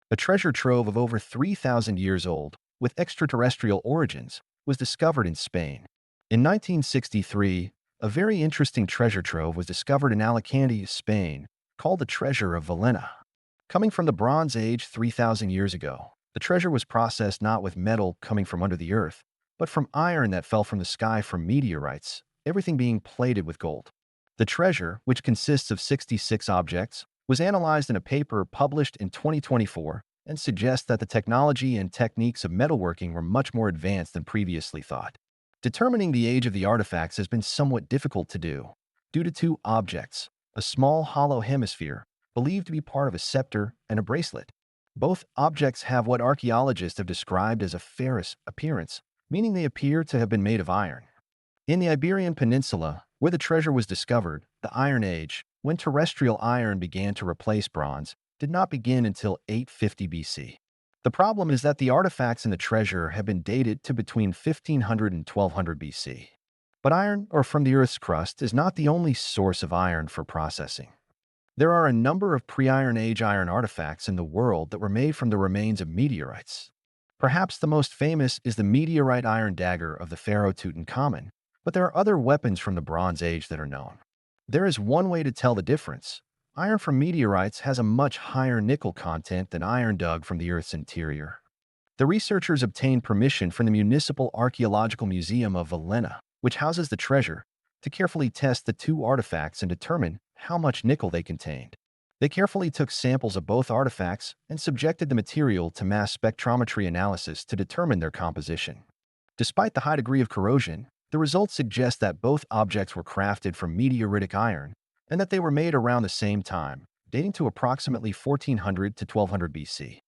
A treasure trove of over 3,000 years old, with extraterrestrial origins, was discovered in Spain. In 1963, a very interesting treasure trove was discovered in Alicante, Spain, called the Treasure of Villena. Coming from the Bronze Age 3,000 years ago, the treasure was processed not with metal coming from under the earth, but from iron that fell from the sky from meteorites, everything being plated with gold. The treasure, which consists of 66 objects, was analyzed in a paper published in 2024 and suggests that the technology and techniques of metalworking were much more advanced than previously thought. Determining the age of the artifacts has been somewhat difficult to do, due to two objects, a small hollow hemisphere, believed to be part of a scepter, and a bracelet. Both objects have what archaeologists have described as a ferrous appearance, meaning they appear to have been made of iron. In the Iberian Peninsula, where the treasure was discovered, the Iron Age, when terrestrial iron began to replace bronze, did not begin until 850 BC. The problem is that the artifacts in the treasure have been dated to between 1500 and 1200 BC. But iron, or from the Earth's crust, is not the only source of iron for processing. There are a number of pre-Iron Age iron artifacts in the world that were made from the remains of meteorites. Perhaps the most famous is the meteorite iron dagger of the pharaoh Tutankhamun, but there are other weapons from the Bronze Age that are known. There is one way to tell the difference. Iron from meteorites has a much higher nickel content than iron dug from the Earth's interior. The researchers obtained permission from the Municipal Archaeological Museum of Villena, which houses the treasure, to carefully test the two artifacts and determine how much nickel they contained. They carefully took samples of both artifacts and subjected the material to mass spectrometry analysis to determine their composition. Despite the high degree of corrosion, the results suggest that both objects were crafted from meteoritic iron and that they were made around the same time, dating to approximately 1400 to 1200 BC.